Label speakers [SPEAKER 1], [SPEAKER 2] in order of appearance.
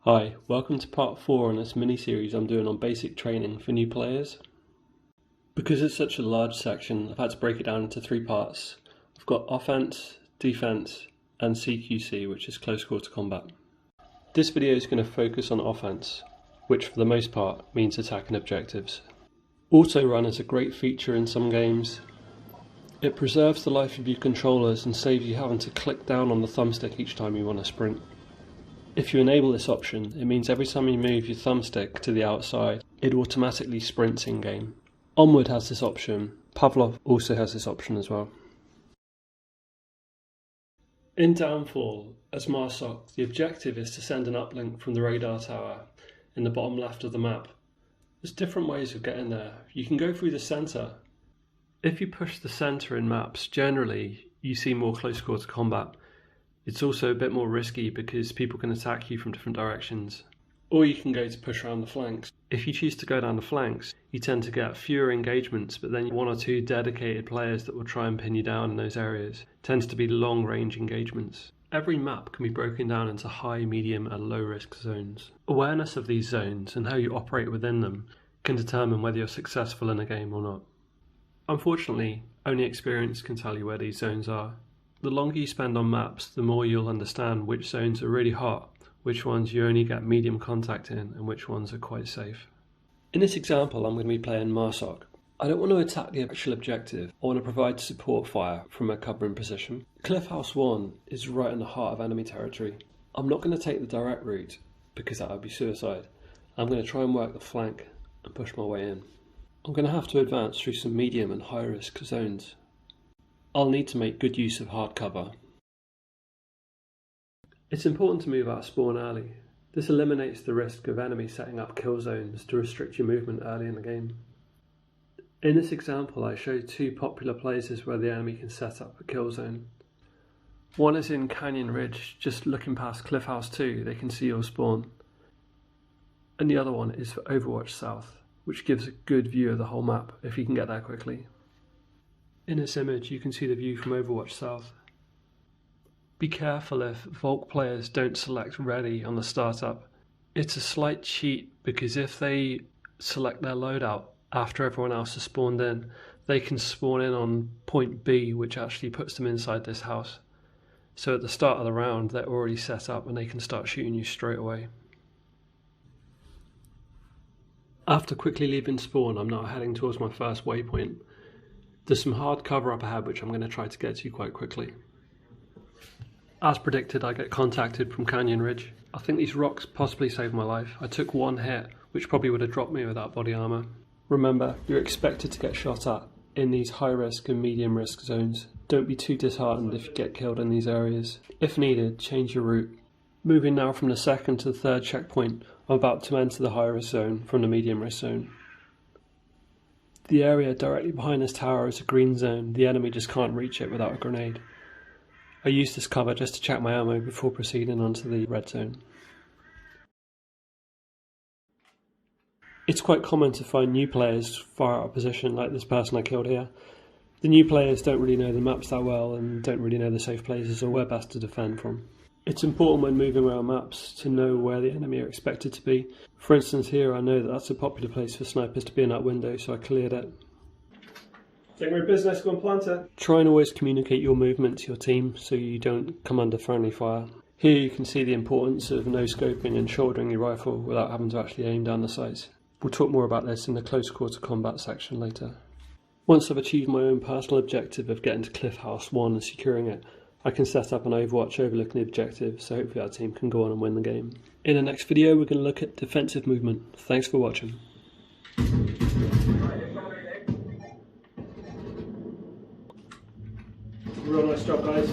[SPEAKER 1] Hi, welcome to part 4 on this mini-series I'm doing on basic training for new players. Because it's such a large section, I've had to break it down into 3 parts. I've got offense, defense, and CQC, which is close quarter combat. This video is going to focus on offense, which for the most part means attacking objectives. Autorun is a great feature in some games. It preserves the life of your controllers and saves you having to click down on the thumbstick each time you want to sprint. If you enable this option, it means every time you move your thumbstick to the outside, it automatically sprints in-game. Onward has this option. Pavlov also has this option as well. In Downfall, as Marsoc, the objective is to send an uplink from the radar tower in the bottom left of the map. There's different ways of getting there. You can go through the centre. If you push the centre in maps, generally you see more close quarter combat. It's also a bit more risky because people can attack you from different directions. Or you can go to push around the flanks. If you choose to go down the flanks, you tend to get fewer engagements, but then 1 or 2 dedicated players that will try and pin you down in those areas. It tends to be long range engagements. Every map can be broken down into high, medium and low risk zones. Awareness of these zones and how you operate within them can determine whether you're successful in a game or not. Unfortunately, only experience can tell you where these zones are. The longer you spend on maps, the more you'll understand which zones are really hot, which ones you only get medium contact in, and which ones are quite safe. In this example, I'm going to be playing Marsoc. I don't want to attack the actual objective, I want to provide support fire from a covering position. Cliff House 1 is right in the heart of enemy territory. I'm not going to take the direct route, because that would be suicide. I'm going to try and work the flank and push my way in. I'm going to have to advance through some medium and high risk zones. I'll need to make good use of hard cover. It's important to move out of spawn early. This eliminates the risk of enemies setting up kill zones to restrict your movement early in the game. In this example, I showed 2 popular places where the enemy can set up a kill zone. One is in Canyon Ridge, just looking past Cliff House 2, they can see your spawn. And the other one is for Overwatch South, which gives a good view of the whole map if you can get there quickly. In this image you can see the view from Overwatch South. Be careful if Volk players don't select ready on the startup. It's a slight cheat because if they select their loadout after everyone else has spawned in, they can spawn in on point B, which actually puts them inside this house. So at the start of the round they're already set up and they can start shooting you straight away. After quickly leaving spawn, I'm now heading towards my first waypoint. There's some hard cover up ahead which I'm going to try to get to quite quickly. As predicted, I get contacted from Canyon Ridge. I think these rocks possibly saved my life. I took 1 hit, which probably would have dropped me without body armour. Remember, you're expected to get shot at in these high risk and medium risk zones. Don't be too disheartened if you get killed in these areas. If needed, change your route. Moving now from the 2nd to the 3rd checkpoint, I'm about to enter the high risk zone from the medium risk zone. The area directly behind this tower is a green zone. The enemy just can't reach it without a grenade. I use this cover just to check my ammo before proceeding onto the red zone. It's quite common to find new players far out of position, like this person I killed here. The new players don't really know the maps that well and don't really know the safe places or where best to defend from. It's important when moving around maps to know where the enemy are expected to be. For instance here, I know that that's a popular place for snipers to be in that window, so I cleared it. Take business, go and plant it. Try and always communicate your movement to your team so you don't come under friendly fire. Here you can see the importance of no-scoping and shouldering your rifle without having to actually aim down the sights. We'll talk more about this in the close quarter combat section later. Once I've achieved my own personal objective of getting to Cliff House 1 and securing it, I can set up an Overwatch overlooking the objective, so hopefully our team can go on and win the game. In the next video we're going to look at defensive movement. Thanks for watching. Real nice job guys.